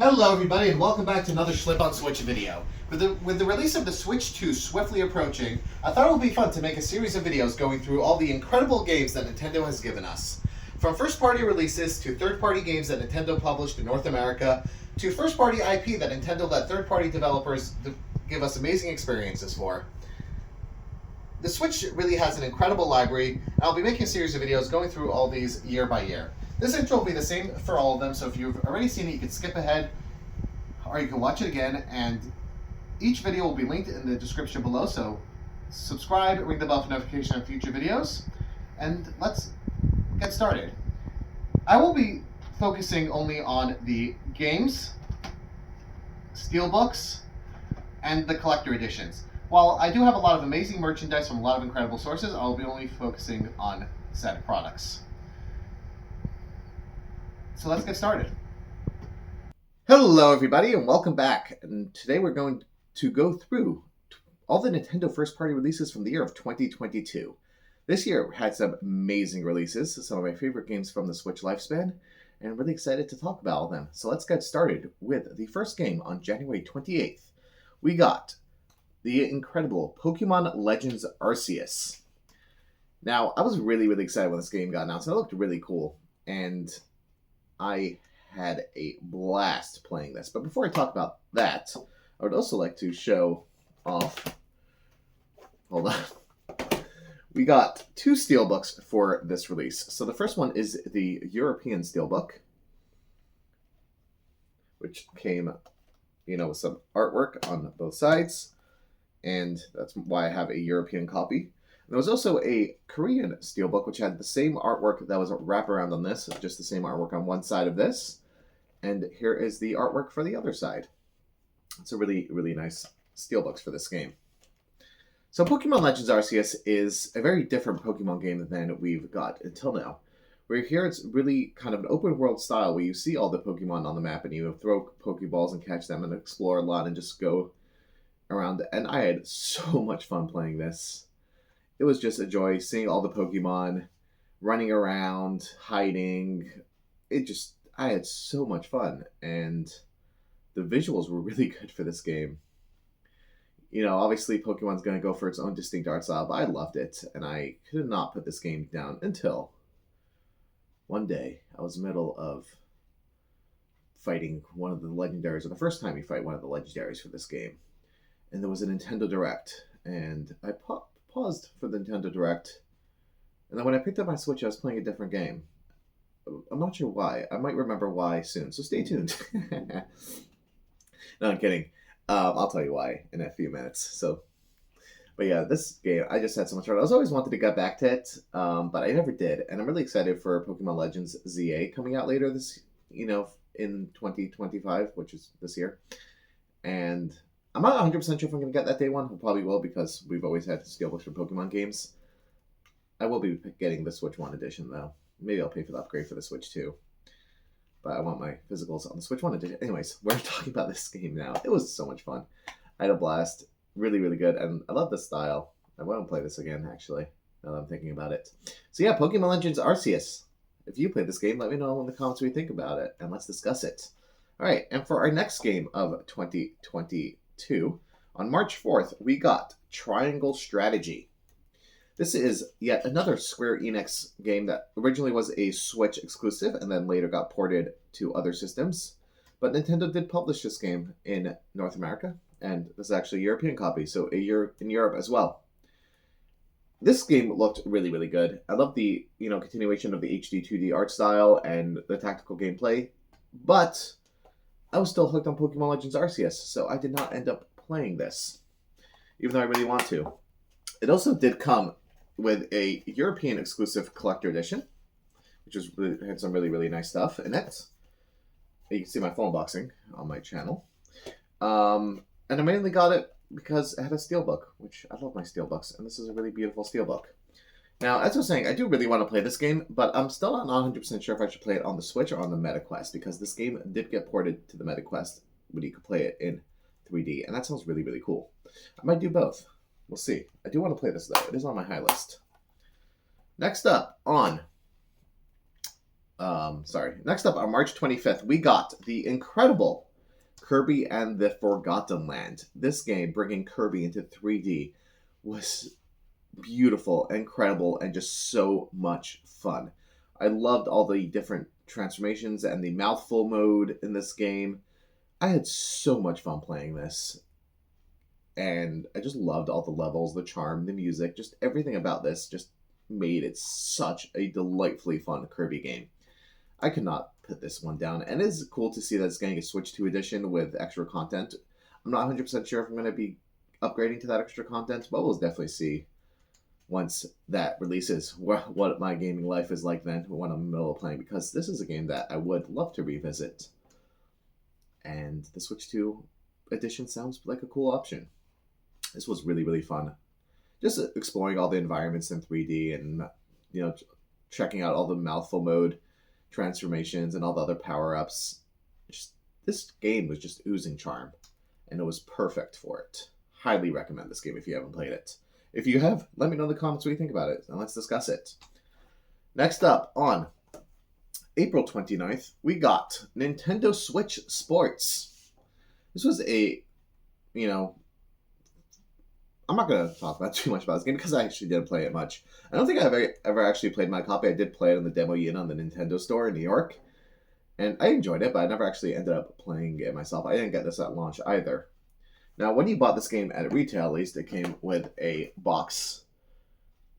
Hello everybody and welcome back to another Schlip on Switch video. With the release of the Switch 2 swiftly approaching, I thought it would be fun to make a series of videos going through all the incredible games that Nintendo has given us. From first-party releases to third-party games that Nintendo published in North America, to first-party IP that Nintendo let third-party developers give us amazing experiences for. The Switch really has an incredible library, and I'll be making a series of videos going through all these year by year. This intro will be the same for all of them, so if you've already seen it, you can skip ahead, or you can watch it again, and each video will be linked in the description below, so subscribe, ring the bell for notification on future videos, and let's get started. I will be focusing only on the games, steelbooks, and the collector editions. While I do have a lot of amazing merchandise from a lot of incredible sources, I'll be only focusing on said products. So let's get started. Hello everybody and welcome back. And today we're going to go through all the Nintendo first-party releases from the year of 2022. This year had some amazing releases, some of my favorite games from the Switch lifespan, and I'm really excited to talk about all of them. So let's get started with the first game on January 28th. We got the incredible Pokemon Legends Arceus. Now, I was really excited when this game got announced. It looked really cool, and I had a blast playing this. But before I talk about that, I would also like to show off. Hold on. We got two steelbooks for this release. So the first one is the European steelbook, which came, with some artwork on both sides. And that's why I have a European copy. There was also a Korean steelbook, which had the same artwork that was wrapped around on this, just the same artwork on one side of this. And here is the artwork for the other side. It's a really nice steelbooks for this game. So Pokemon Legends Arceus is a very different Pokemon game than we've got until now. Where here it's really kind of an open world style where you see all the Pokemon on the map and you throw Pokeballs and catch them and explore a lot and just go around. And I had so much fun playing this. It was just a joy seeing all the Pokemon running around, hiding. I had so much fun, and the visuals were really good for this game. Obviously Pokemon's going to go for its own distinct art style, but I loved it, and I could not put this game down until one day I was in the middle of fighting one of the legendaries, or the first time you fight one of the legendaries for this game. And there was a Nintendo Direct, and I paused for the Nintendo Direct, and then when I picked up my Switch, I was playing a different game. I'm not sure why. I might remember why soon, so stay tuned. No, I'm kidding. I'll tell you why in a few minutes. But yeah, this game, I just had so much fun. I was always wanted to get back to it, but I never did, and I'm really excited for Pokemon Legends ZA coming out later this, in 2025, which is this year, and I'm not 100% sure if I'm going to get that day one. I probably will because we've always had steelbooks for Pokemon games. I will be getting the Switch 1 edition, though. Maybe I'll pay for the upgrade for the Switch 2. But I want my physicals on the Switch 1 edition. Anyways, we're talking about this game now. It was so much fun. I had a blast. Really good. And I love the style. I want to play this again, actually, now that I'm thinking about it. So yeah, Pokemon Legends Arceus. If you played this game, let me know in the comments what you think about it. And let's discuss it. All right, and for our next game of 2022, on March 4th, we got Triangle Strategy. This is yet another Square Enix game that originally was a Switch exclusive and then later got ported to other systems. But Nintendo did publish this game in North America, and this is actually a European copy, so a year in Europe as well. This game looked really good. I love the continuation of the HD 2D art style and the tactical gameplay, but I was still hooked on Pokemon Legends Arceus, so I did not end up playing this, even though I really want to. It also did come with a European exclusive collector edition, which had some really nice stuff in it. You can see my full unboxing on my channel. And I mainly got it because it had a steelbook, which I love my steelbooks, and this is a really beautiful steelbook. Now, as I was saying, I do really want to play this game, but I'm still not 100% sure if I should play it on the Switch or on the MetaQuest, because this game did get ported to the MetaQuest, but you could play it in 3D, and that sounds really cool. I might do both. We'll see. I do want to play this, though. It is on my high list. Next up on March 25th, we got the incredible Kirby and the Forgotten Land. This game, bringing Kirby into 3D, was beautiful, incredible, and just so much fun. I loved all the different transformations and the mouthful mode in this game. I had so much fun playing this, and I just loved all the levels, the charm, the music, just everything about this just made it such a delightfully fun Kirby game. I could not put this one down, and it is cool to see that it's getting a Switch 2 edition with extra content. I'm not 100% sure if I'm going to be upgrading to that extra content, but we'll definitely see once that releases what my gaming life is like then when I'm in the middle of playing, because this is a game that I would love to revisit. And the Switch 2 edition sounds like a cool option. This was really, really fun. Just exploring all the environments in 3D and, checking out all the mouthful mode transformations and all the other power-ups. This game was just oozing charm, and it was perfect for it. Highly recommend this game if you haven't played it. If you have, let me know in the comments what you think about it, and let's discuss it. Next up, on April 29th, we got Nintendo Switch Sports. This was I'm not going to talk about too much about this game because I actually didn't play it much. I don't think I've ever actually played my copy. I did play it on the demo unit on the Nintendo store in New York, and I enjoyed it, but I never actually ended up playing it myself. I didn't get this at launch either. Now, when you bought this game at retail, at least, it came with a box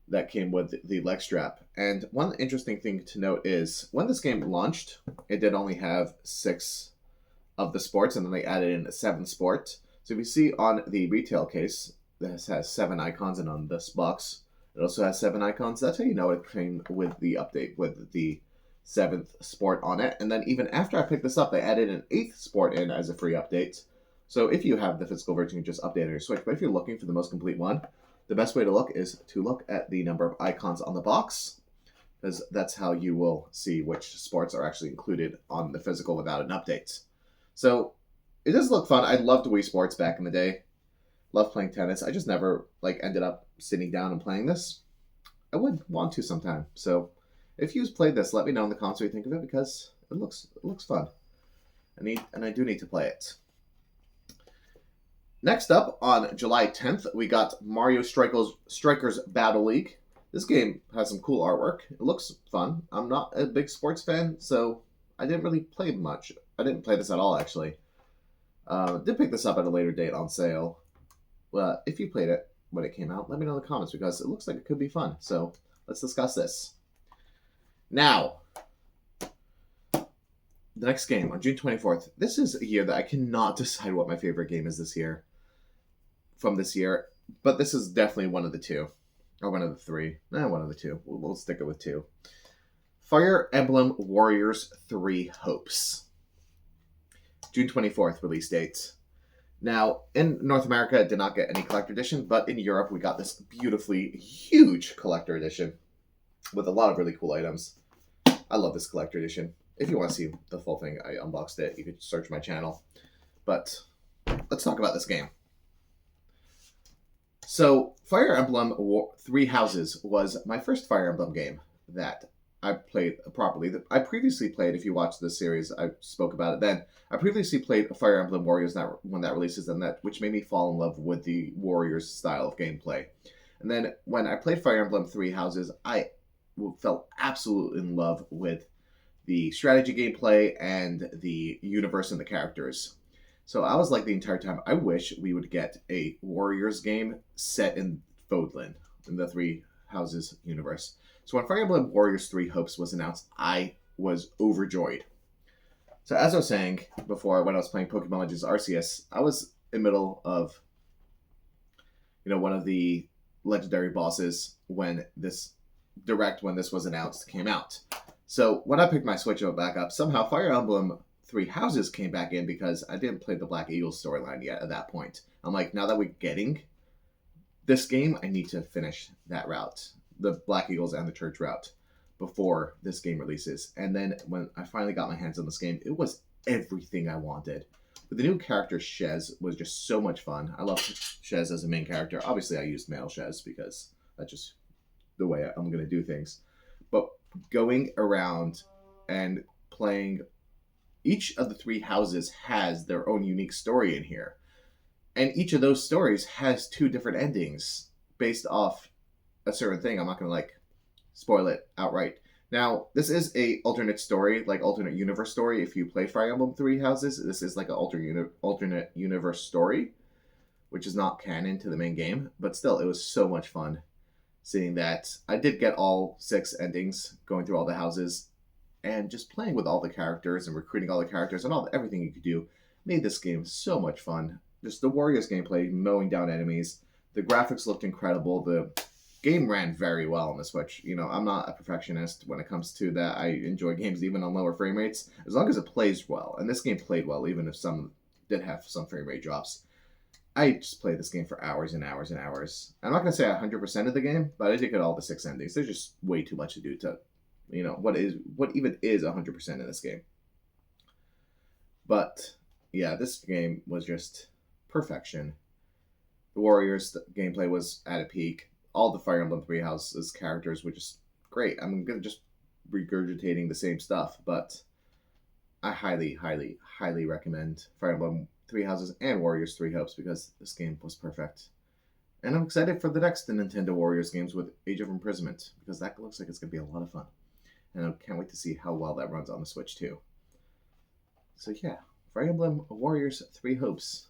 that came with the leg strap. And one interesting thing to note is, when this game launched, it did only have 6 of the sports, and then they added in a 7th sport. So if you see on the retail case, this has 7 icons, and on this box, it also has 7 icons. That's how you know it came with the update, with the 7th sport on it. And then even after I picked this up, they added an 8th sport in as a free update. So if you have the physical version, you can just update on your Switch. But if you're looking for the most complete one, the best way to look is to look at the number of icons on the box, because that's how you will see which sports are actually included on the physical without an update. So it does look fun. I loved Wii Sports back in the day. Loved playing tennis. I just never ended up sitting down and playing this. I would want to sometime. So if you've played this, let me know in the comments what you think of it, because it looks fun. I do need to play it. Next up, on July 10th, we got Mario Strikers Battle League. This game has some cool artwork. It looks fun. I'm not a big sports fan, so I didn't really play much. I didn't play this at all, actually. Did pick this up at a later date on sale. Well, if you played it when it came out, let me know in the comments, because it looks like it could be fun. So let's discuss this. Now, the next game on June 24th. This is a year that I cannot decide what my favorite game is this year. From this year, but this is definitely one of the two, or one of the three. One of the two. We'll stick it with 2. Fire Emblem Warriors 3 Hopes. June 24th release date. Now, in North America, it did not get any collector edition, but in Europe, we got this beautifully huge collector edition with a lot of really cool items. I love this collector edition. If you want to see the full thing, I unboxed it. You could search my channel. But let's talk about this game. So, Fire Emblem 3 Houses was my first Fire Emblem game that I played properly. I previously played, if you watched this series, I spoke about it then. I previously played Fire Emblem Warriors when that releases, which made me fall in love with the Warriors style of gameplay. And then when I played Fire Emblem 3 Houses, I fell absolutely in love with the strategy gameplay and the universe and the characters. So I was like the entire time, I wish we would get a Warriors game set in Fodlan, in the 3 Houses universe. So when Fire Emblem Warriors 3 Hopes was announced, I was overjoyed. So as I was saying before, when I was playing Pokemon Legends Arceus, I was in the middle of, one of the legendary bosses when this was announced came out. So when I picked my Switch back up, somehow Fire Emblem 3 Houses came back in, because I didn't play the Black Eagles storyline yet at that point. I'm like, now that we're getting this game, I need to finish that route, the Black Eagles and the Church route, before this game releases. And then when I finally got my hands on this game, it was everything I wanted. But the new character, Shez, was just so much fun. I love Shez as a main character. Obviously, I used male Shez because that's just the way I'm going to do things. But going around and playing each of the three houses has their own unique story in here. And each of those stories has two different endings based off a certain thing. I'm not going to like spoil it outright. Now, this is a alternate story, like alternate universe story. If you play Fire Emblem Three Houses, this is like an alternate universe story, which is not canon to the main game. But still, it was so much fun seeing that. I did get all 6 endings, going through all the houses, and just playing with all the characters and recruiting all the characters and everything you could do made this game so much fun. Just the Warriors gameplay, mowing down enemies. The graphics looked incredible. The game ran very well on the Switch. You know, I'm not a perfectionist when it comes to that. I enjoy games even on lower frame rates, as long as it plays well. And this game played well, even if some did have some frame rate drops. I just played this game for hours and hours and hours. I'm not going to say 100% of the game, but I did get all the 6 endings. There's just way too much to do to, you know, what even is 100% in this game. But yeah, this game was just perfection. The Warriors gameplay was at a peak. All the Fire Emblem Three Houses characters were just great. I'm gonna just regurgitating the same stuff, but I highly, highly, highly recommend Fire Emblem Three Houses and Warriors Three Hopes because this game was perfect. And I'm excited for the next Nintendo Warriors games with Age of Imprisonment because that looks like it's gonna be a lot of fun. And I can't wait to see how well that runs on the Switch too. So yeah, Fire Emblem Warriors Three Hopes.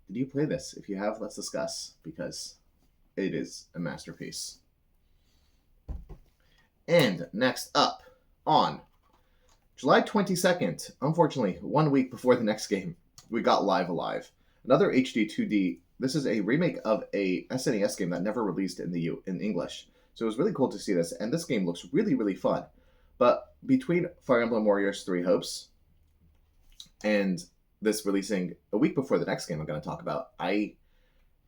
Did you play this? If you have, let's discuss because it is a masterpiece. And next up, on July 22nd, unfortunately, 1 week before the next game, we got Live Alive. Another HD 2D. This is a remake of a SNES game that never released in English. So it was really cool to see this, and this game looks really, really fun. But between Fire Emblem Warriors Three Hopes and this releasing a week before the next game I'm going to talk about, I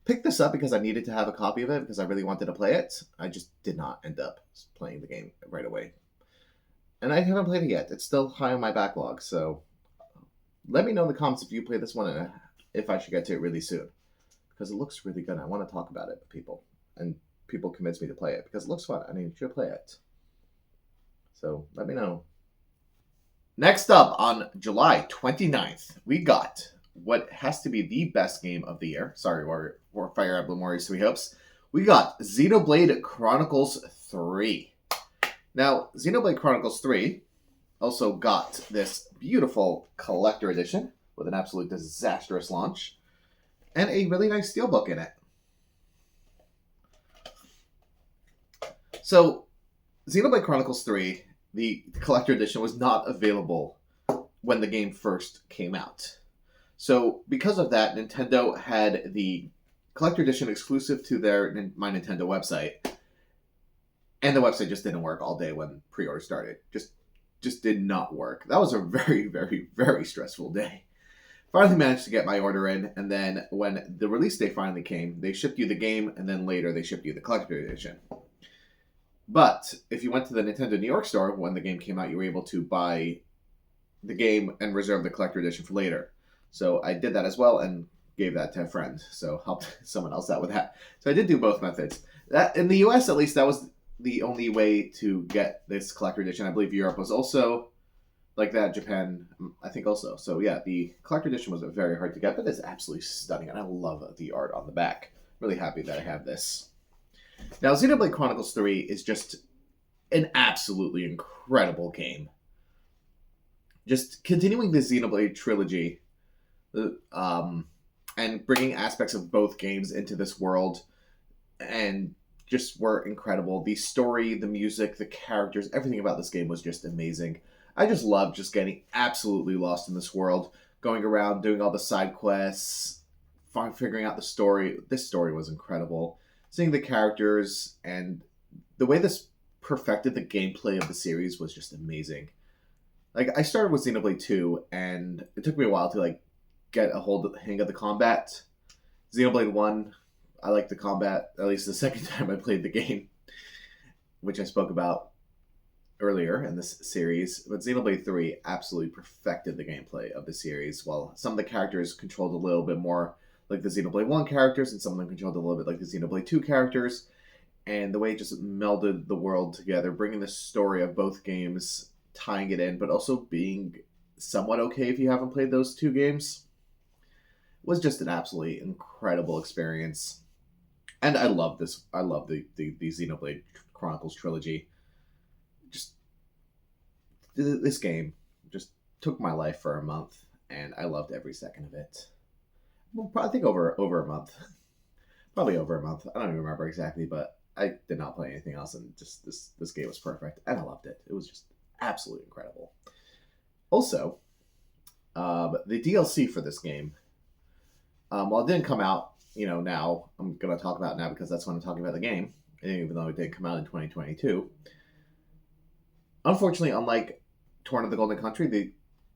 picked this up because I needed to have a copy of it because I really wanted to play it. I just did not end up playing the game right away. And I haven't played it yet. It's still high on my backlog, so let me know in the comments if you play this one and if I should get to it really soon. Because it looks really good. I want to talk about it with people. And people convince me to play it because it looks fun. I mean, you should play it. So let me know. Next up, on July 29th, we got what has to be the best game of the year. Sorry, Fire Emblem Warriors Three Hopes. We got Xenoblade Chronicles 3. Now, Xenoblade Chronicles 3 also got this beautiful collector edition with an absolute disastrous launch and a really nice steelbook in it. So, Xenoblade Chronicles 3, the collector edition, was not available when the game first came out. So, because of that, Nintendo had the collector edition exclusive to their My Nintendo website. And the website just didn't work all day when pre-order started. Just did not work. That was a very, very, very stressful day. Finally managed to get my order in, and then when the release day finally came, they shipped you the game, and then later they shipped you the collector edition. But if you went to the Nintendo New York store when the game came out, you were able to buy the game and reserve the collector edition for later. So I did that as well and gave that to a friend. So helped someone else out with that. So I did do both methods. That in the US, at least, that was the only way to get this collector edition. I believe Europe was also like that. Japan, I think also. So yeah, the collector edition was very hard to get, but it's absolutely stunning. And I love the art on the back. Really happy that I have this. Now, Xenoblade Chronicles 3 is just an absolutely incredible game. Just continuing the Xenoblade trilogy and bringing aspects of both games into this world and just were incredible. The story, the music, the characters, everything about this game was just amazing. I just loved just getting absolutely lost in this world, going around, doing all the side quests, figuring out the story. This story was incredible. Seeing the characters and the way this perfected the gameplay of the series was just amazing. Like, I started with Xenoblade 2, and it took me a while to, get a hang of the combat. Xenoblade 1, I liked the combat, at least the second time I played the game, which I spoke about earlier in this series. But Xenoblade 3 absolutely perfected the gameplay of the series, while some of the characters controlled a little bit more like the Xenoblade 1 characters, and some of them controlled a little bit like the Xenoblade 2 characters. And the way it just melded the world together, bringing the story of both games, tying it in, but also being somewhat okay if you haven't played those two games. It was just an absolutely incredible experience. And I love this. I love the Xenoblade Chronicles trilogy. Just this game just took my life for a month, and I loved every second of it. Well, I think over a month, probably over a month. I don't even remember exactly, but I did not play anything else, and just this game was perfect, and I loved it. It was just absolutely incredible. Also, the DLC for this game, while it didn't come out, now I'm gonna talk about it now because that's when I'm talking about the game, even though it did come out in 2022. Unfortunately, unlike Torn of the Golden Country,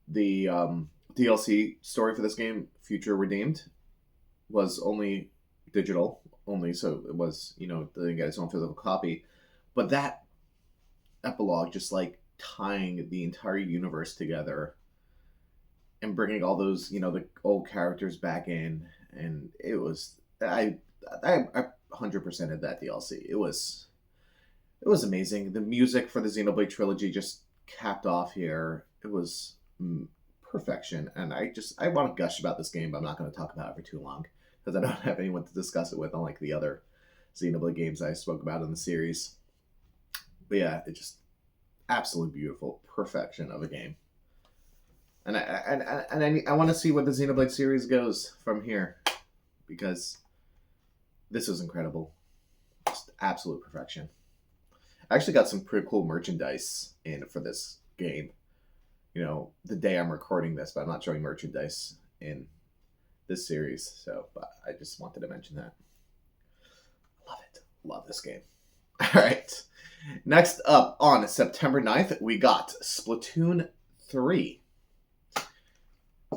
the DLC story for this game, Future Redeemed, was only digital only, so it was didn't get its own physical copy. But that epilogue, just like tying the entire universe together and bringing all those the old characters back in, and it was I 100%ed that DLC. It was amazing. The music for the Xenoblade trilogy just capped off here. It was perfection, and I want to gush about this game, but I'm not going to talk about it for too long because I don't have anyone to discuss it with, unlike the other Xenoblade games I spoke about in the series. But yeah, it just absolutely beautiful perfection of a game, and I want to see where the Xenoblade series goes from here because this was incredible, just absolute perfection. I actually got some pretty cool merchandise in for this game. The day I'm recording this, but I'm not showing merchandise in this series. So, but I just wanted to mention that. Love it. Love this game. All right. Next up on September 9th, we got Splatoon 3.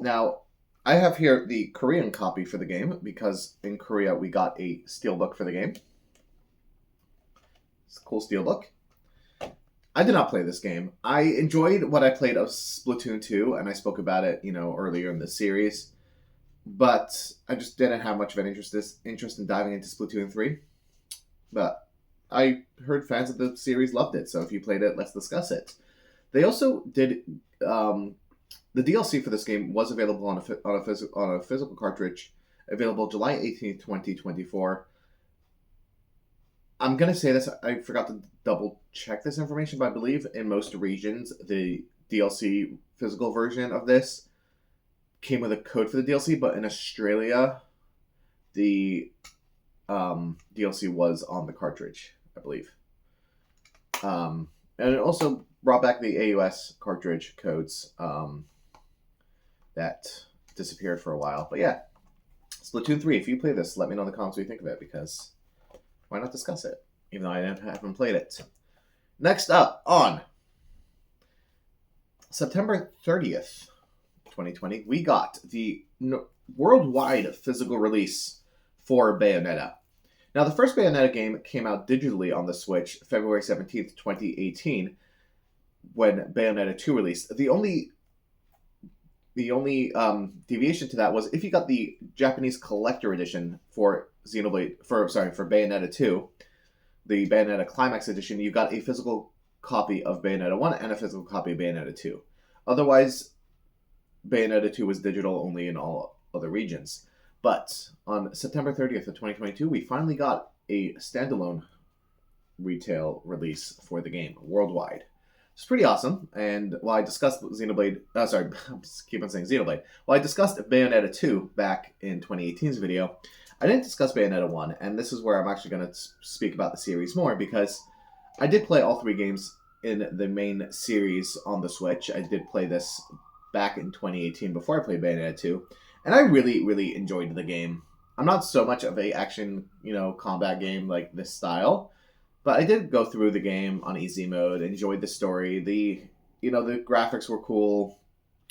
Now, I have here the Korean copy for the game because in Korea we got a steelbook for the game. It's a cool steelbook. I did not play this game. I enjoyed what I played of Splatoon 2, and I spoke about it, earlier in the series. But I just didn't have much of an interest in diving into Splatoon 3. But I heard fans of the series loved it, so if you played it, let's discuss it. They also did the DLC for this game was available on a physical cartridge, available July 18th, 2024. I'm going to say this, I forgot to double check this information, but I believe in most regions, the DLC physical version of this came with a code for the DLC, but in Australia, the DLC was on the cartridge, I believe. And it also brought back the AUS cartridge codes that disappeared for a while. But yeah, Splatoon 3, if you play this, let me know in the comments what you think of it, because why not discuss it, even though I haven't played it. Next up on September 30th, 2020, we got the worldwide physical release for Bayonetta. Now, the first Bayonetta game came out digitally on the Switch February 17th, 2018, when Bayonetta 2 released. The only deviation to that was if you got the Japanese collector edition for Bayonetta 2, the Bayonetta Climax edition, you got a physical copy of Bayonetta 1 and a physical copy of Bayonetta 2. Otherwise, Bayonetta 2 was digital only in all other regions. But on September 30th of 2022, we finally got a standalone retail release for the game worldwide. It's pretty awesome, and while I discussed Xenoblade, I keep on saying Xenoblade. While I discussed Bayonetta 2 back in 2018's video, I didn't discuss Bayonetta 1, and this is where I'm actually going to speak about the series more, because I did play all three games in the main series on the Switch. I did play this back in 2018 before I played Bayonetta 2, and I really, really enjoyed the game. I'm not so much of a action, combat game like this style, but I did go through the game on easy mode, enjoyed the story. The graphics were cool.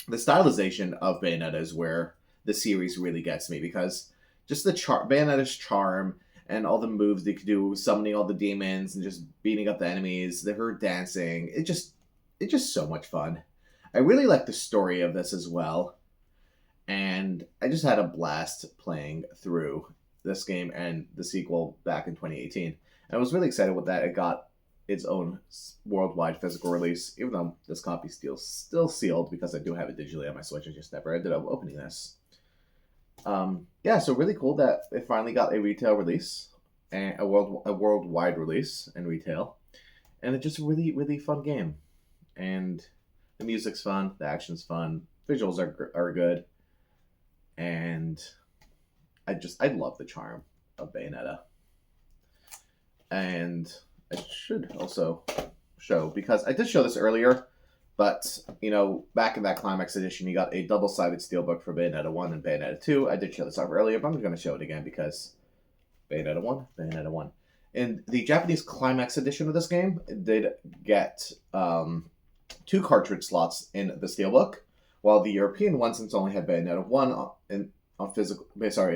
The stylization of Bayonetta is where the series really gets me, because just the Bayonetta's charm and all the moves they could do, summoning all the demons and just beating up the enemies, her dancing, it's just so much fun. I really like the story of this as well, and I just had a blast playing through this game and the sequel back in 2018. And I was really excited with that. It got its own worldwide physical release, even though this copy still sealed because I do have it digitally on my Switch. I just never ended up opening this. Yeah, so really cool that it finally got a retail release and a worldwide release in retail, and it's just a really fun game. And the music's fun, the action's fun, visuals are good, and I love the charm of Bayonetta. And I should also show, because I did show this earlier, but back in that Climax edition, you got a double-sided steelbook for Bayonetta 1 and Bayonetta 2. I did show this off earlier, but I'm going to show it again because Bayonetta 1, Bayonetta 1. In the Japanese Climax edition of this game, it did get 2 cartridge slots in the steelbook, while the European one, since only had Bayonetta 1 on physical,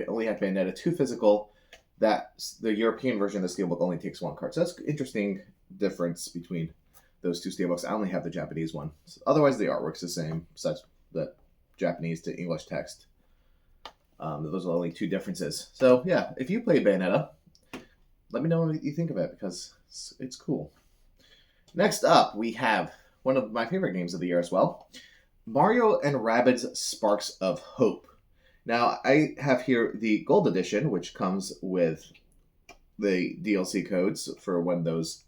only had Bayonetta 2 physical, that the European version of the steelbook only takes 1 card. So that's an interesting difference between those 2 steelbooks. I only have the Japanese one. So otherwise, the artwork's the same, such that Japanese to English text. Those are the only 2 differences. So yeah, if you play Bayonetta, let me know what you think of it, because it's cool. Next up, we have one of my favorite games of the year as well, Mario and Rabbids Sparks of Hope. Now, I have here the Gold Edition, which comes with the DLC codes for when those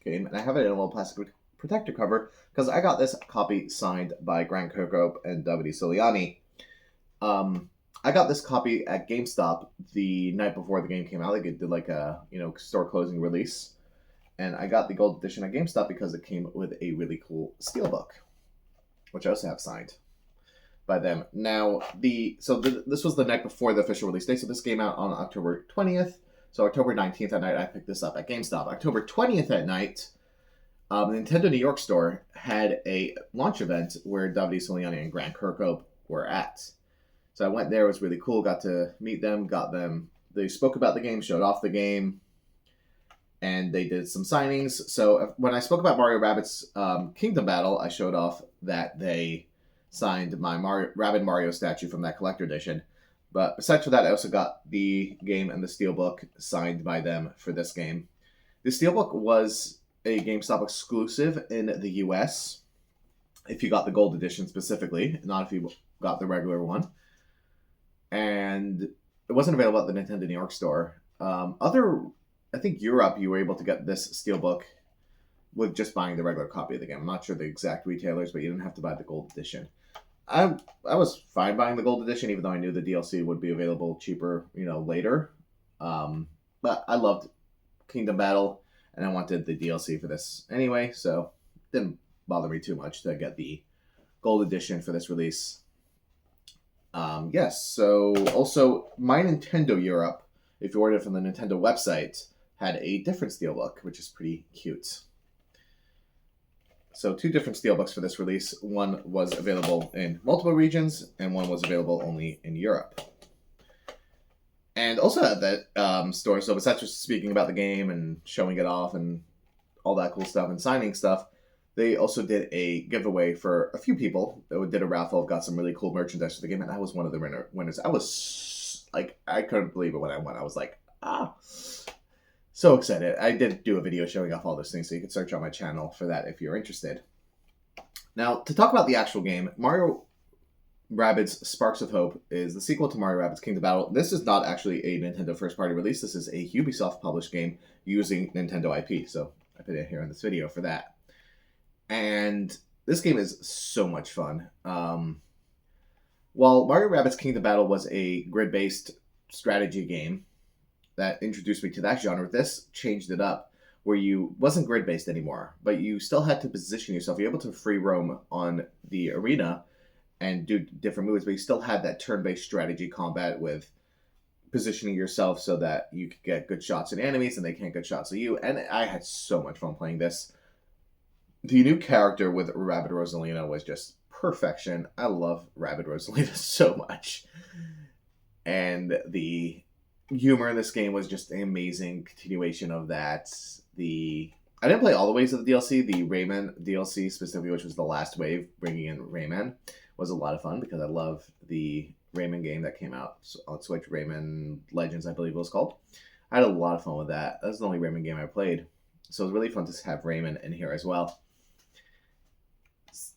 came, and I have it in a little plastic protector cover because I got this copy signed by Grant Kirkhope and Davide Soliani. I got this copy at GameStop the night before the game came out. They did like a store closing release, and I got the Gold Edition at GameStop because it came with a really cool steelbook, which I also have signed by them. Now, this was the night before the official release date, so this came out on October 20th. So October 19th at night, I picked this up at GameStop. October 20th at night, the Nintendo New York store had a launch event where Davide Soliani and Grant Kirkhope were at. So I went there. It was really cool. Got to meet them, they spoke about the game, showed off the game, and they did some signings. So when I spoke about Mario Rabbids Kingdom Battle, I showed off that they signed my Rabid Mario statue from that collector edition. But besides for that, I also got the game and the steelbook signed by them for this game. The steelbook was a GameStop exclusive in the US, if you got the Gold Edition specifically, not if you got the regular one. And it wasn't available at the Nintendo New York store. I think Europe, you were able to get this steelbook with just buying the regular copy of the game. I'm not sure the exact retailers, but you didn't have to buy the Gold Edition. I was fine buying the Gold Edition, even though I knew the DLC would be available cheaper, later. But I loved Kingdom Battle, and I wanted the DLC for this anyway, so it didn't bother me too much to get the Gold Edition for this release. Yes, so also My Nintendo Europe, if you ordered from the Nintendo website, had a different steelbook, which is pretty cute. So 2 different steelbooks for this release. One was available in multiple regions, and one was available only in Europe. And also at that store, so besides just speaking about the game and showing it off and all that cool stuff and signing stuff, they also did a giveaway for a few people. They did a raffle, got some really cool merchandise for the game, and I was one of the winners. I was like, I couldn't believe it when I won. I was like, so excited. I did do a video showing off all those things, so you can search on my channel for that if you're interested. Now, to talk about the actual game, Mario Rabbids Sparks of Hope is the sequel to Mario Rabbids Kingdom Battle. This is not actually a Nintendo first-party release. This is a Ubisoft-published game using Nintendo IP, so I put it here in this video for that. And this game is so much fun. While Mario Rabbids Kingdom Battle was a grid-based strategy game that introduced me to that genre, this changed it up, where you wasn't grid-based anymore, but you still had to position yourself. You're able to free roam on the arena and do different moves, but you still had that turn-based strategy combat with positioning yourself so that you could get good shots at enemies and they can't get shots at you. And I had so much fun playing this. The new character with Rabbid Rosalina was just perfection. I love Rabbid Rosalina so much. And the humor in this game was just an amazing continuation of that. I didn't play all the waves of the DLC. The Rayman DLC specifically, which was the last wave, bringing in Rayman, was a lot of fun because I love the Rayman game that came out on Switch. Rayman Legends, I believe it was called. I had a lot of fun with that. That's the only Rayman game I played. So it was really fun to have Raymond in here as well.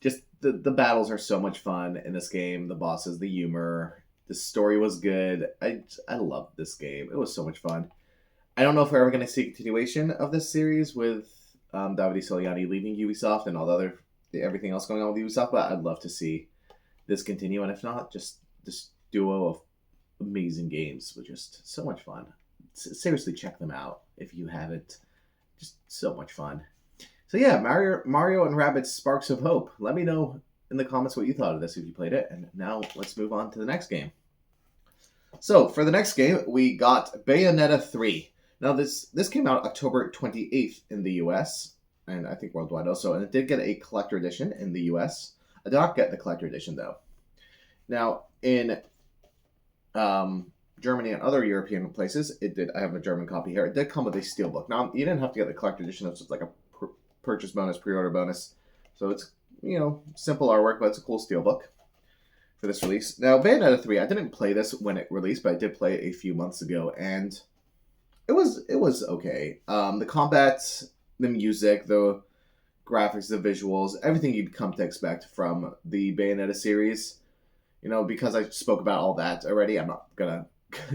Just the battles are so much fun in this game. The bosses, the humor, the story was good. I loved this game. It was so much fun. I don't know if we're ever going to see a continuation of this series with Davide Soliani leaving Ubisoft and all the other everything else going on with Ubisoft, but I'd love to see this continue. And if not, just this duo of amazing games was just so much fun. Seriously, check them out if you haven't. Just so much fun. So yeah, Mario and Rabbids Sparks of Hope. Let me know in the comments what you thought of this if you played it. And now let's move on to the next game. So for the next game, we got Bayonetta 3. Now this came out October 28th in the US, and I think worldwide also, and it did get a collector edition in the US. I did not get the collector edition though. Now in Germany and other European places, it did. I have a German copy here. It did come with a steelbook. Now you didn't have to get the collector edition. It's just like a purchase bonus, pre-order bonus. So it's simple artwork, but it's a cool steelbook for this release. Now Bayonetta 3, I didn't play this when it released, but I did play it a few months ago, and it was okay. The combat, the music, the graphics, the visuals, everything you'd come to expect from the Bayonetta series. Because I spoke about all that already, I'm not gonna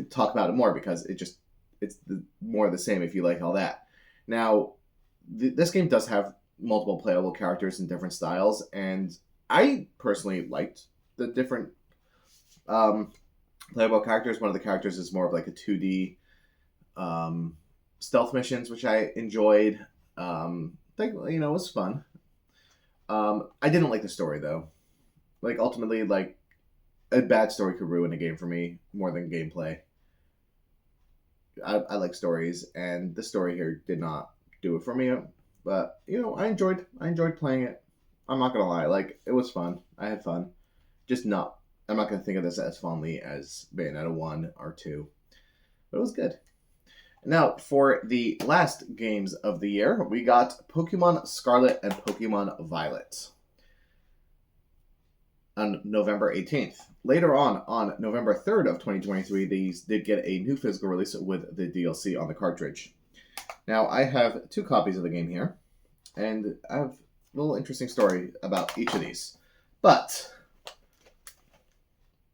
talk about it more because it's more of the same if you like all that. Now, this game does have multiple playable characters in different styles, and I personally liked the different playable characters. One of the characters is more of like a 2D stealth missions, which I enjoyed. It was fun. I didn't like the story though. Like ultimately, like a bad story could ruin a game for me more than gameplay. I like stories, and the story here did not do it for me. But I enjoyed playing it. I'm not gonna lie, like it was fun. I had fun. Just not. I'm not gonna think of this as fondly as Bayonetta 1 or 2, but it was good. Now, for the last games of the year, we got Pokemon Scarlet and Pokemon Violet on November 18th. Later on November 3rd of 2023, these did get a new physical release with the DLC on the cartridge. Now, I have 2 copies of the game here, and I have a little interesting story about each of these. But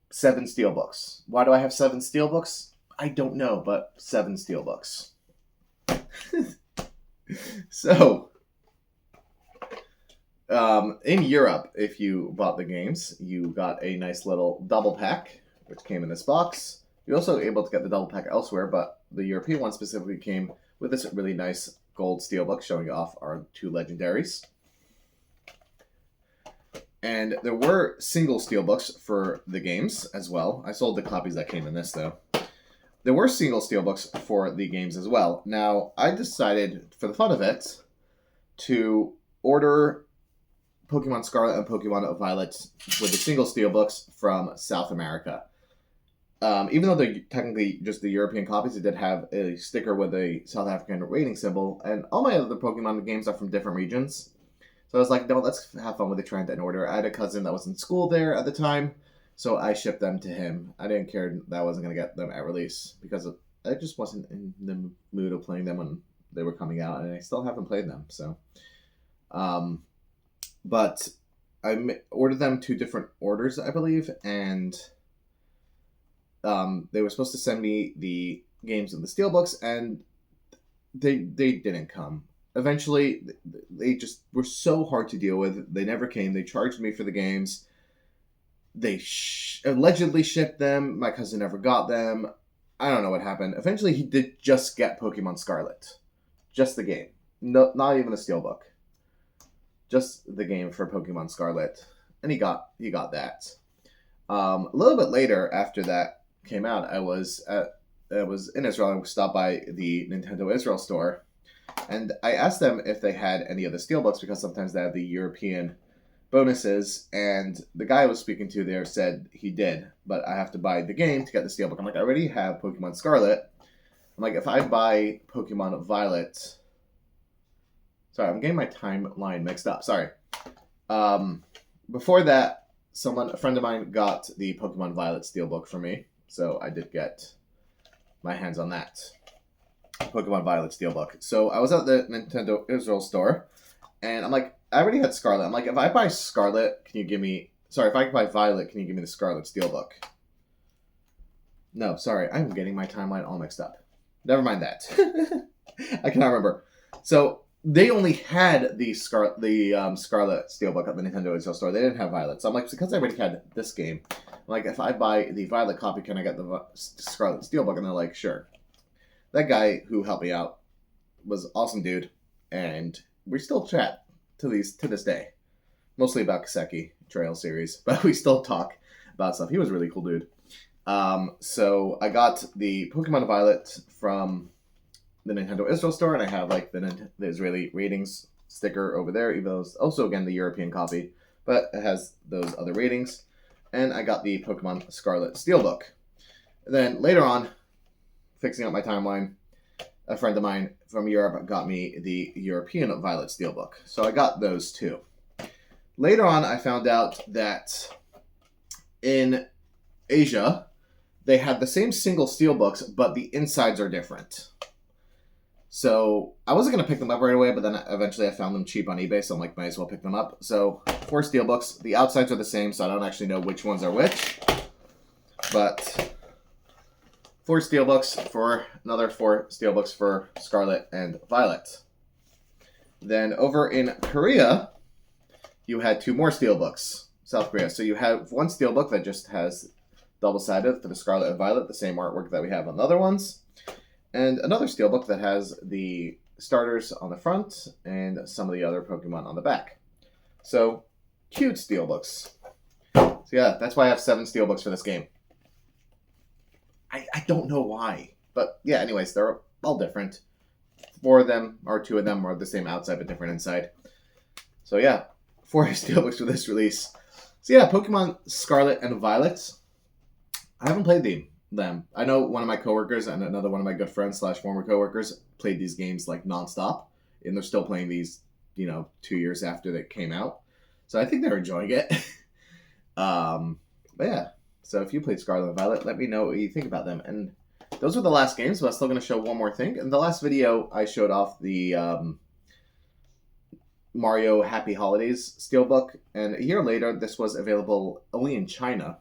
7 steelbooks. Why do I have 7 steelbooks? I don't know, but 7 steelbooks. So, in Europe, if you bought the games, you got a nice little double pack, which came in this box. You're also able to get the double pack elsewhere, but the European one specifically came with this really nice gold steelbook showing off our 2 legendaries. And there were single steelbooks for the games as well. I sold the copies that came in this, though. There were single steelbooks for the games as well. Now, I decided, for the fun of it, to order Pokemon Scarlet and Pokemon Violet with the single steelbooks from South America. Even though they're technically just the European copies, it did have a sticker with a South African rating symbol, and all my other Pokemon games are from different regions. So I was like, no, let's have fun with the trend and order. I had a cousin that was in school there at the time, so I shipped them to him. I didn't care that I wasn't going to get them at release because I just wasn't in the mood of playing them when they were coming out, and I still haven't played them. So, but I ordered them 2 different orders, I believe, and they were supposed to send me the games in the steelbooks, and they didn't come. Eventually, they just were so hard to deal with. They never came. They charged me for the games. They allegedly shipped them. My cousin never got them. I don't know what happened. Eventually, he did just get Pokemon Scarlet. Just the game. No, not even a steelbook. Just the game for Pokemon Scarlet. And he got that. A little bit later, after that came out, I was in Israel. I stopped by the Nintendo Israel store. And I asked them if they had any of the steelbooks because sometimes they have the European bonuses. And the guy I was speaking to there said he did, but I have to buy the game to get the steelbook. I'm like, I already have Pokemon Scarlet. I'm like, if I buy Pokemon Violet... Sorry, I'm getting my timeline mixed up. Sorry. Before that, a friend of mine got the Pokemon Violet steelbook for me. So I did get my hands on that. Pokemon Violet Steelbook. So I was at the Nintendo Israel store, and I'm like, I already had Scarlet. I'm like, if I buy Scarlet, can you give me... Sorry, if I buy Violet, can you give me the Scarlet Steelbook? No, sorry, I'm getting my timeline all mixed up. Never mind that. I cannot remember. So they only had the Scarlet Steelbook at the Nintendo Israel store. They didn't have Violet. So I'm like, because I already had this game, I'm like, if I buy the Violet copy, can I get the Scarlet Steelbook? And they're like, sure. That guy who helped me out was an awesome dude, and we still chat to this day. Mostly about Kaseki Trail series, but we still talk about stuff. He was a really cool dude. So I got the Pokemon Violet from the Nintendo Israel store, and I have like the Israeli ratings sticker over there, even though it's also again the European copy, but it has those other ratings. And I got the Pokemon Scarlet Steelbook. And then later on, fixing up my timeline, a friend of mine from Europe got me the European Violet Steelbook. So I got those too. Later on, I found out that in Asia, they have the same single steelbooks, but the insides are different. So I wasn't going to pick them up right away, but then eventually I found them cheap on eBay, so I'm like, might as well pick them up. So 4 steelbooks. The outsides are the same, so I don't actually know which ones are which. But 4 steelbooks for another 4 steelbooks for Scarlet and Violet. Then over in Korea, you had 2 more steelbooks. South Korea. So you have one steelbook that just has double-sided for the Scarlet and Violet, the same artwork that we have on the other ones. And another steelbook that has the starters on the front and some of the other Pokemon on the back. So, cute steelbooks. So yeah, that's why I have 7 steelbooks for this game. I don't know why. But yeah, anyways, they're all different. 4 of them, or 2 of them, are the same outside but different inside. So yeah, 4 steelbooks for this release. So yeah, Pokemon Scarlet and Violet. I haven't played them. I know one of my coworkers and another one of my good friends / former coworkers played these games like nonstop, and they're still playing these, 2 years after they came out. So I think they're enjoying it. But yeah, so if you played Scarlet and Violet, let me know what you think about them. And those were the last games, but I'm still going to show one more thing. In the last video, I showed off the Mario Happy Holidays Steelbook, and a year later, this was available only in China.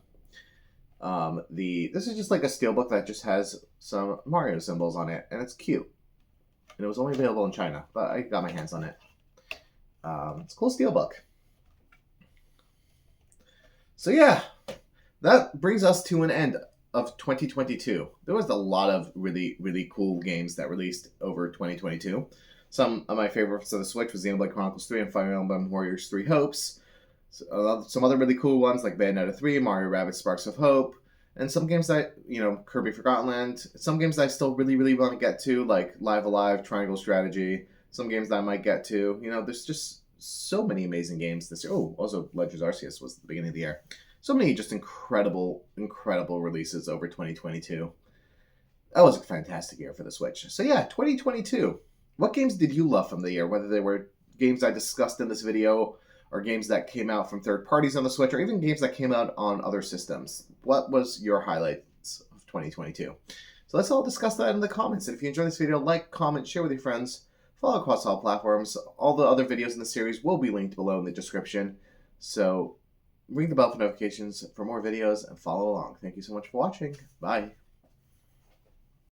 This is just like a steelbook that just has some Mario symbols on it, and it's cute. And it was only available in China, but I got my hands on it. It's a cool steelbook. So yeah, that brings us to an end of 2022. There was a lot of really, really cool games that released over 2022. Some of my favorites of the Switch was Xenoblade Chronicles 3 and Fire Emblem Warriors 3 Hopes. Some other really cool ones like Bayonetta 3, Mario Rabbids Sparks of Hope, and some games that, Kirby Forgotten Land. Some games that I still really, really want to get to, like Live Alive, Triangle Strategy. Some games that I might get to. There's just so many amazing games this year. Oh, also Legends Arceus was the beginning of the year. So many just incredible, incredible releases over 2022. That was a fantastic year for the Switch. So yeah, 2022. What games did you love from the year? Whether they were games I discussed in this video, or games that came out from third parties on the Switch, or even games that came out on other systems. What was your highlights of 2022? So let's all discuss that in the comments. And if you enjoyed this video, like, comment, share with your friends, follow across all platforms. All the other videos in the series will be linked below in the description. So ring the bell for notifications for more videos and follow along. Thank you so much for watching. Bye.